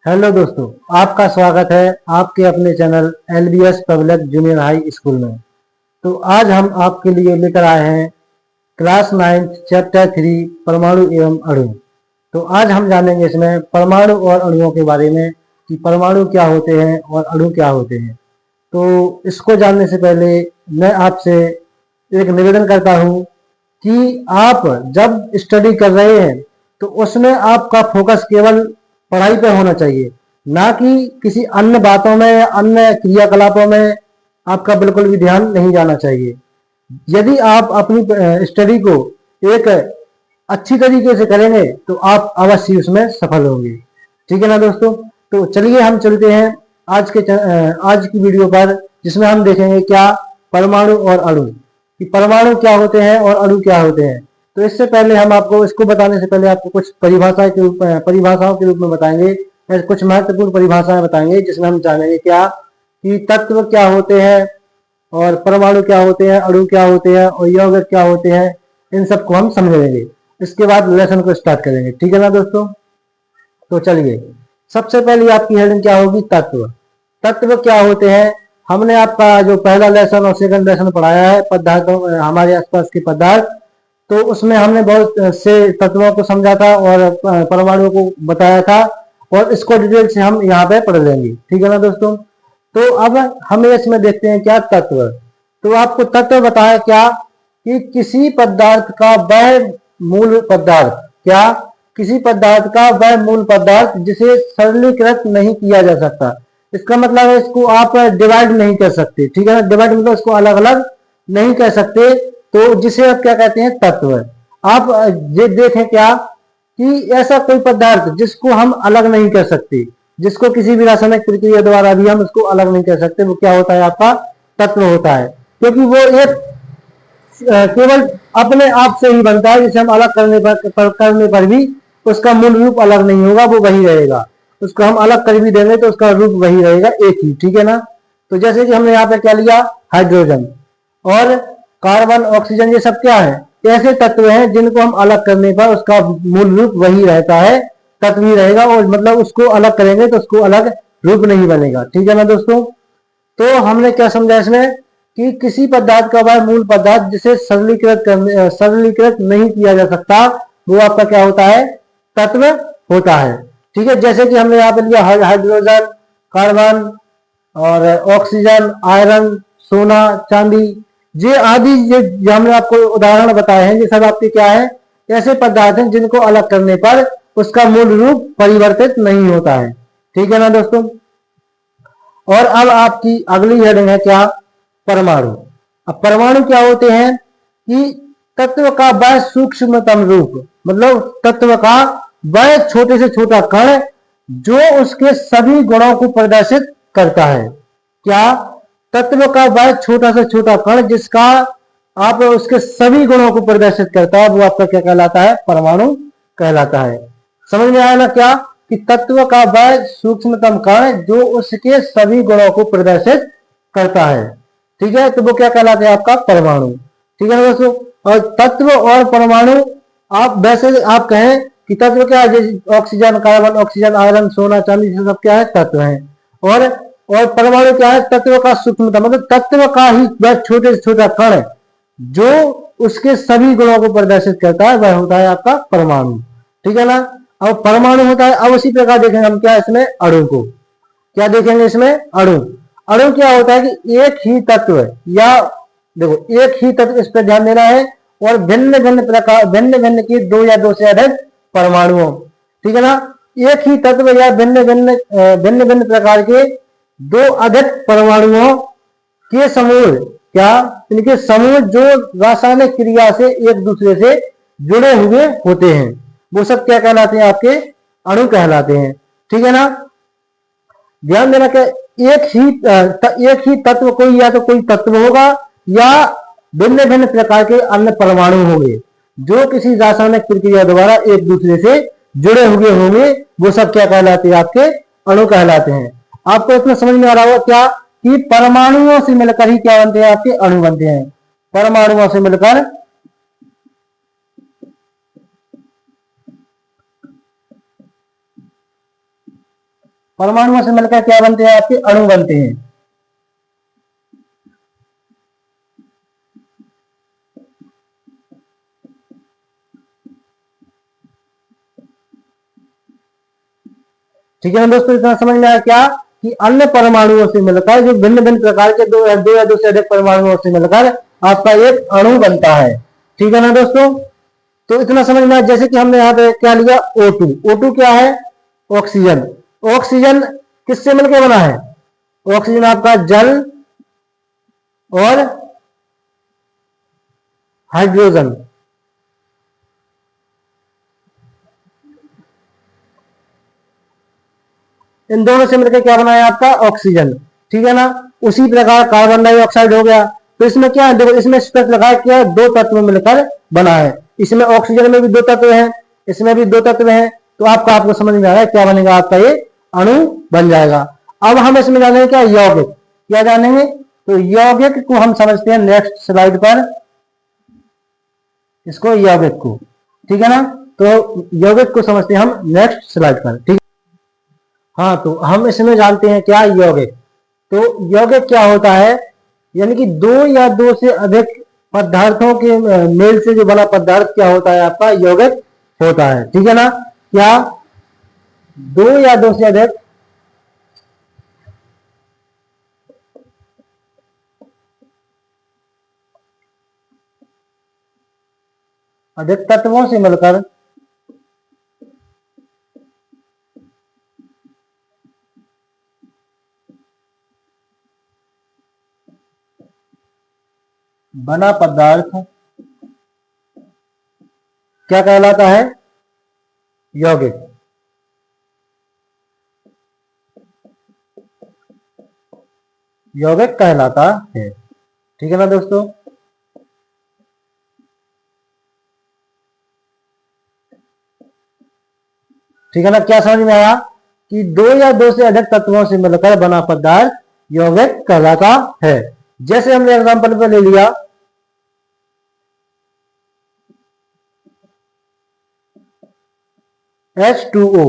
Hello दोस्तों, आपका स्वागत है आपके अपने channel LBS public junior high school में। तो आज हम आपके लिए लेकर आए हैं क्लास 9 चैप्टर 3 परमाणु एवं अणु। तो आज हम जानेंगे इसमें परमाणु और अणुओं के बारे में कि परमाणु क्या होते हैं और अणु क्या होते हैं। तो इसको जानने से पहले मैं आपसे एक निवेदन करता हूँ कि आप जब स्टडी कर रहे हैं तो उसमें आपका फोकस केवल पढ़ाई पे होना चाहिए, ना कि किसी अन्य बातों में या अन्य क्रियाकलापों में आपका बिल्कुल भी ध्यान नहीं जाना चाहिए। यदि आप अपनी स्टडी को एक अच्छी तरीके से करेंगे तो आप अवश्य उसमें सफल होंगे। ठीक है ना दोस्तों। तो चलिए हम चलते हैं आज की वीडियो पर, जिसमें हम देखेंगे क्या परमाणु और अणु, कि परमाणु क्या होते हैं और अणु क्या होते हैं। तो इससे पहले हम आपको इसको बताने से पहले आपको कुछ परिभाषाओं के रूप में बताएंगे, कुछ महत्वपूर्ण परिभाषाएं बताएंगे, जिसमें हम जानेंगे क्या कि तत्व क्या होते हैं और परमाणु क्या होते हैं, अणु क्या होते हैं और यौगिक क्या होते हैं। इन सबको हम समझेंगे, इसके बाद लेसन को स्टार्ट करेंगे। ठीक है ना दोस्तों। तो चलिए, सबसे पहले आपकी हेडिंग क्या होगी, तत्व। तत्व क्या होते हैं। हमने आपका जो पहला लेसन और सेकंड लेसन पढ़ाया है पदार्थों, हमारे आसपास के पदार्थ, तो उसमें हमने बहुत से तत्वों को समझा था और परमाणुओं को बताया था, और इसको डिटेल से हम यहाँ पे पढ़ लेंगे। ठीक है ना दोस्तों। तो अब हम इसमें देखते हैं क्या तत्व। तो आपको तत्व बताया क्या कि किसी पदार्थ का वह मूल पदार्थ, क्या किसी पदार्थ का वह मूल पदार्थ जिसे सरलीकृत नहीं किया जा सकता। इसका मतलब है इसको आप डिवाइड नहीं कर सकते। ठीक है ना, डिवाइड मतलब इसको अलग अलग नहीं कर सकते, तो जिसे आप क्या कहते हैं, तत्व। आप ये देखें क्या कि ऐसा कोई पदार्थ जिसको हम अलग नहीं कर सकते, जिसको किसी भी रासायनिक प्रक्रिया द्वारा भी हम उसको अलग नहीं कर सकते, वो क्या होता है, आपका तत्व होता है। क्योंकि वो एक केवल अपने आप से ही बनता है, जिसे हम अलग करने पर भी उसका मूल रूप अलग नहीं होगा, वो वही रहेगा। उसको हम अलग कर भी देंगे तो उसका रूप वही रहेगा, एक ही। ठीक है ना। तो जैसे कि हमने यहाँ पे क्या लिया, हाइड्रोजन और कार्बन, ऑक्सीजन, ये सब क्या है, ऐसे तत्व हैं जिनको हम अलग करने पर उसका मूल रूप वही रहता है, तत्व ही रहेगा, और मतलब उसको अलग करेंगे तो उसको अलग रूप नहीं बनेगा। ठीक है ना दोस्तों। तो हमने क्या समझा इसमें कि किसी पदार्थ का वह मूल पदार्थ जिसे सरलीकृत नहीं किया जा सकता, वो आपका क्या होता है, तत्व होता है। ठीक है। जैसे कि हमने यहाँ पे लिया हाइड्रोजन, कार्बन और ऑक्सीजन, आयरन, सोना, चांदी, ये आदि, ये हमने आपको उदाहरण बताए हैं, ये सब आपके क्या है, ऐसे पदार्थ हैं जिनको अलग करने पर उसका मूल रूप परिवर्तित नहीं होता है। ठीक है ना दोस्तों। और अब आपकी अगली हेडिंग है क्या, परमाणु। अब परमाणु क्या होते हैं कि तत्व का वह सूक्ष्मतम रूप, मतलब तत्व का वह छोटे से छोटा कण जो उसके सभी गुणों को प्रदर्शित करता है। क्या, तत्व का वह छोटा से छोटा कण जिसका आप उसके सभी गुणों को प्रदर्शित करता है, वो आपका क्या कहलाता है, परमाणु कहलाता है। समझ में आया ना क्या, कि तत्व का वह सूक्ष्मतम कण जो उसके सभी गुणों को प्रदर्शित करता है। ठीक है, तो वो क्या कहलाते हैं, आपका परमाणु। ठीक है ना दोस्तों। और तत्व और परमाणु, आप वैसे आप कहें कि तत्व क्या है, जैसे ऑक्सीजन, कार्बन, ऑक्सीजन, आयरन, सोना, चांदी, सब क्या है, तत्व है। और परमाणु क्या है, तत्व का सूक्ष्मतम, मतलब तत्व का ही वह छोटे से छोटा कण जो उसके सभी गुणों को प्रदर्शित करता है, वह होता है आपका परमाणु। ठीक है ना। अब परमाणु होता है। अब उसी प्रकार देखेंगे हम क्या, इसमें अणु को क्या देखेंगे, इसमें अणु। अणु क्या होता है कि एक ही तत्व, या देखो एक ही तत्व, इस पर ध्यान देना है, और भिन्न भिन्न प्रकार, भिन्न भिन्न की दो या दो से अधिक परमाणुओं। ठीक है ना। एक ही तत्व या भिन्न भिन्न प्रकार के दो अधिक परमाणुओं के समूह, क्या, इनके समूह जो रासायनिक क्रिया से एक दूसरे से जुड़े हुए होते हैं, वो सब क्या कहलाते हैं, आपके अणु कहलाते हैं। ठीक है ना। ध्यान देना कि एक ही तत्व, कोई या तो कोई तत्व होगा या भिन्न भिन्न प्रकार के अन्य परमाणु होंगे जो किसी रासायनिक प्रक्रिया द्वारा एक दूसरे से जुड़े हुए होंगे, वो सब क्या कहलाते हैं, आपके अणु कहलाते हैं। आपको इसमें समझ में आ रहा होगा क्या कि परमाणुओं से मिलकर ही क्या बनते हैं, आपके अणु बनते हैं। परमाणुओं से मिलकर परमाणुओं से मिलकर क्या बनते हैं, आपके अणु बनते हैं। ठीक है ना दोस्तों, इतना समझ में आया क्या कि अन्य परमाणुओं से मिलकर जो भिन्न भिन्न प्रकार के दो या दो से अधिक परमाणुओं से मिलकर आपका एक अणु बनता है। ठीक है ना दोस्तों, तो इतना समझ में आया। जैसे कि हमने यहाँ पे क्या लिया, O2। O2 क्या है, ऑक्सीजन। ऑक्सीजन किससे मिलकर बना है, ऑक्सीजन आपका जल और हाइड्रोजन, इन दोनों से मिलकर क्या बना है आपका ऑक्सीजन। ठीक है ना, उसी प्रकार कार्बन डाइऑक्साइड हो गया। तो इसमें क्या है, देखो इसमें स्पष्ट लगा है क्या, दो तत्व मिलकर बना है। इसमें ऑक्सीजन में भी दो तत्व हैं, इसमें भी दो तत्व हैं। तो आपको समझ में आ रहा है क्या बनेगा, आपका ये अणु बन जाएगा। अब हम इसमें जानेंगे क्या, यौगिक। क्या जानेंगे, तो यौगिक को हम समझते हैं नेक्स्ट स्लाइड पर, इसको यौगिक को। ठीक है ना, तो यौगिक को समझते हैं हम नेक्स्ट स्लाइड पर। ठीक, हाँ तो हम इसमें जानते हैं क्या, यौगिक। तो यौगिक क्या होता है, यानी कि दो या दो से अधिक पदार्थों के मेल से जो बना पदार्थ क्या होता है, आपका यौगिक होता है। ठीक है ना, क्या दो या दो से अधिक अधिक तत्वों से मिलकर बना पदार्थ क्या कहलाता है, यौगिक। यौगिक कहलाता है। ठीक है ना दोस्तों, ठीक है ना, क्या समझ में आया कि दो या दो से अधिक तत्वों से मिलकर बना पदार्थ यौगिक कहलाता है। जैसे हमने एग्जांपल पे ले लिया H2O,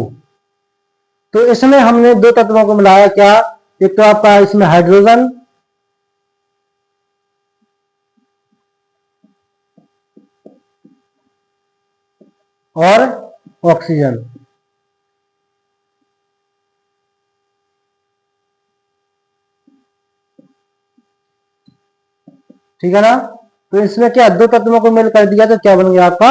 तो इसमें हमने दो तत्वों को मिलाया क्या, एक तो आपका इसमें हाइड्रोजन और ऑक्सीजन। ठीक है ना, तो इसमें क्या दो तत्वों को मिल कर दिया तो क्या बन गया आपका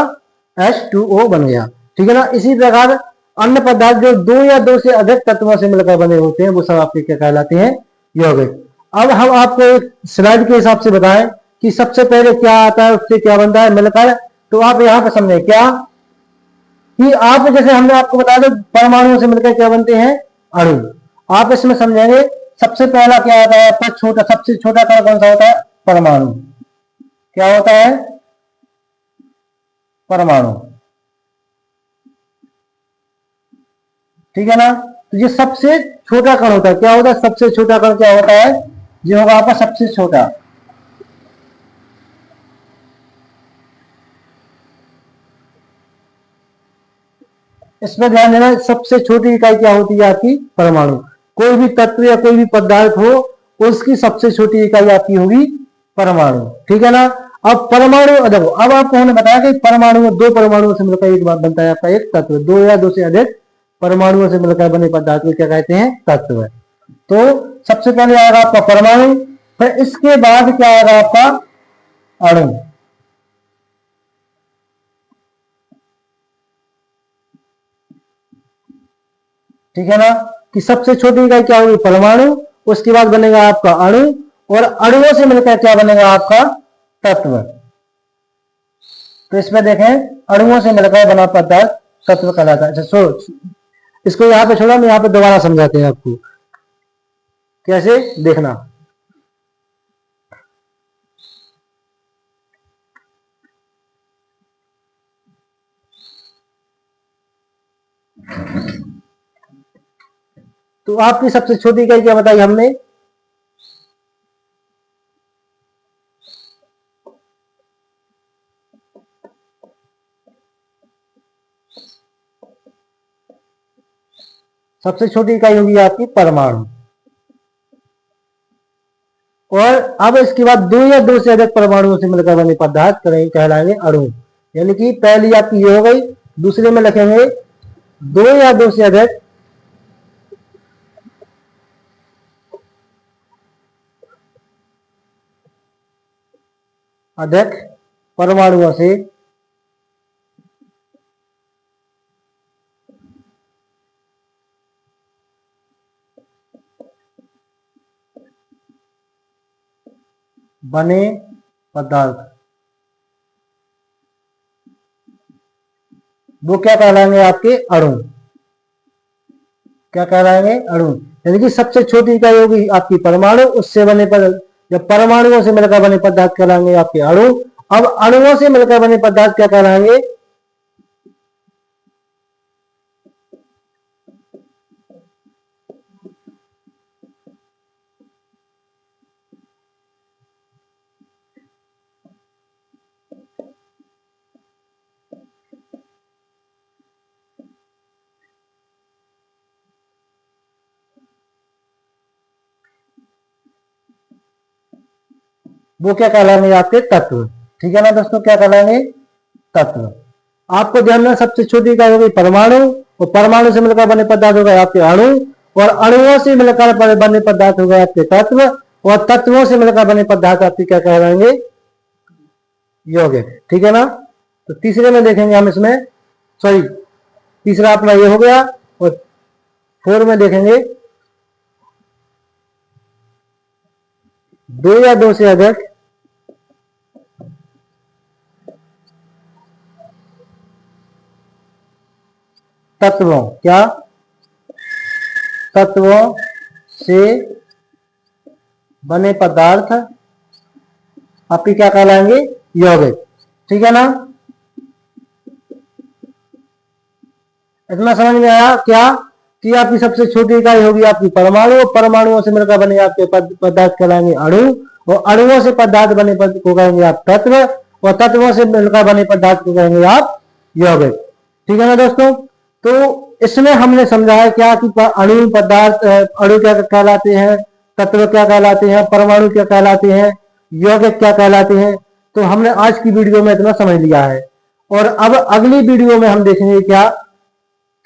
H2O बन गया। ठीक है ना, इसी प्रकार अन्य पदार्थ जो दो या दो से अधिक तत्वों से मिलकर बने होते हैं वो सब आपके क्या कहलाते हैं, यौगिक। अब हम आपको एक स्लाइड के हिसाब से बताएं कि सबसे पहले क्या आता है, उससे क्या बनता है मिलकर। तो आप यहां पर समझे क्या कि आप, जैसे हमने आपको बताया था परमाणुओं से मिलकर क्या बनते हैं, अणु। आप इसमें समझेंगे सबसे पहला क्या आता है आपका, छोटा, सबसे छोटा कण कौन सा होता है, परमाणु। क्या होता है, परमाणु। ठीक है ना, तो ये सबसे छोटा कण होता है। क्या होता है, सबसे छोटा कण क्या होता है, ये होगा आपका सबसे छोटा। इसमें ध्यान देना, सबसे छोटी इकाई क्या होती है आपकी, परमाणु। कोई भी तत्व या कोई भी पदार्थ हो, उसकी सबसे छोटी इकाई आपकी होगी परमाणु। ठीक है ना, अब परमाणु, देखो अब आपको हमने बताया कि परमाणु, दो परमाणुओं से मिलकर एक बात बनता है आपका एक तत्व। दो या दो से अधिक परमाणुओं से मिलकर बने पदार्थ को क्या कहते हैं, तत्व। तो सबसे पहले आएगा आपका परमाणु, फिर इसके बाद क्या आएगा आपका अणु। ठीक है ना, कि सबसे छोटी इकाई क्या होगी, परमाणु। उसके बाद बनेगा आपका अणु, और अणुओं से मिलकर क्या बनेगा आपका तत्व। तो इसमें देखें, अणुओं से मिलकर बना पदार्थ तत्व कहलाता है। अच्छा, इसको यहां पे छोड़ा, मैं यहां पे दोबारा समझाते हैं आपको कैसे देखना। तो आपकी सबसे छोटी इकाई क्या बताई हमने, सबसे छोटी इकाई होगी आपकी परमाणु। और अब इसके बाद दो या दो से अधिक परमाणुओं से मिलकर बने पदार्थ कहलाएंगे अणु। यानी कि पहली आपकी ये हो गई, दूसरे में लिखेंगे दो या दो से अधिक परमाणुओं से बने पदार्थ, वो क्या कहलाएंगे आपके अणु। क्या कहलाएंगे अणु। यानी कि सबसे छोटी इकाई होगी आपकी परमाणु, उससे बने जब परमाणुओं से मिलकर बने पदार्थ कहलाएंगे आपके अणु। अब अणुओं से मिलकर बने पदार्थ क्या कहलाएंगे, वो क्या कहलाएंगे आपके तत्व। ठीक है ना दोस्तों, क्या कहलाएंगे तत्व। आपको ध्यान में सबसे छोटी इकाई होगी परमाणु, और परमाणु से मिलकर बने पदार्थ हो गए आपके अणु, और अणुओं से मिलकर बने पदार्थ हो गए आपके तत्व, और तत्वों से मिलकर बने पदार्थ आपके क्या कहलाएंगे यौगिक। ठीक है ना। तो तीसरे में देखेंगे हम इसमें, सॉरी तीसरा अपना ये हो गया, और फोर में देखेंगे दो या दो से अधिक तत्वों, क्या तत्वों से बने पदार्थ आपके क्या कहलाएंगे यौगिक। ठीक है ना। इतना समझ में आया क्या कि आपकी सबसे छोटी इकाई होगी आपकी परमाणु, परमाणुओं से मिलकर बने आपके पदार्थ कहलाएंगे अणु, और अणुओं से पदार्थ बने को कहेंगे आप तत्व, और तत्वों से मिलकर बने पदार्थ को कहेंगे आप यौगिक। ठीक है ना दोस्तों। तो इसमें हमने समझा है क्या कि अणु पदार्थ, अणु क्या कहलाते हैं, तत्व क्या कहलाते हैं, परमाणु क्या कहलाते हैं, यौगिक क्या कहलाते हैं। तो हमने आज की वीडियो में इतना समझ लिया है, और अब अगली वीडियो में हम देखेंगे क्या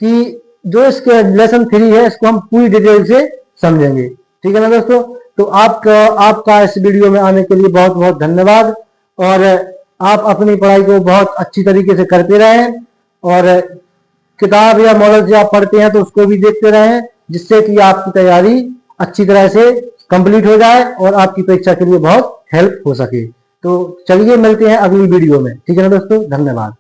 कि जो इसके लेसन 3 है इसको हम पूरी डिटेल से समझेंगे। ठीक है ना दोस्तों। तो आपका इस वीडियो में आने के लिए बहुत बहुत धन्यवाद, और आप अपनी पढ़ाई को बहुत अच्छी तरीके से करते रहें, और किताब या मॉडल से आप पढ़ते हैं तो उसको भी देखते रहें, जिससे कि आपकी तैयारी अच्छी तरह से कंप्लीट हो जाए और आपकी परीक्षा के लिए बहुत हेल्प हो सके। तो चलिए मिलते हैं अगली वीडियो में। ठीक है ना दोस्तों, धन्यवाद।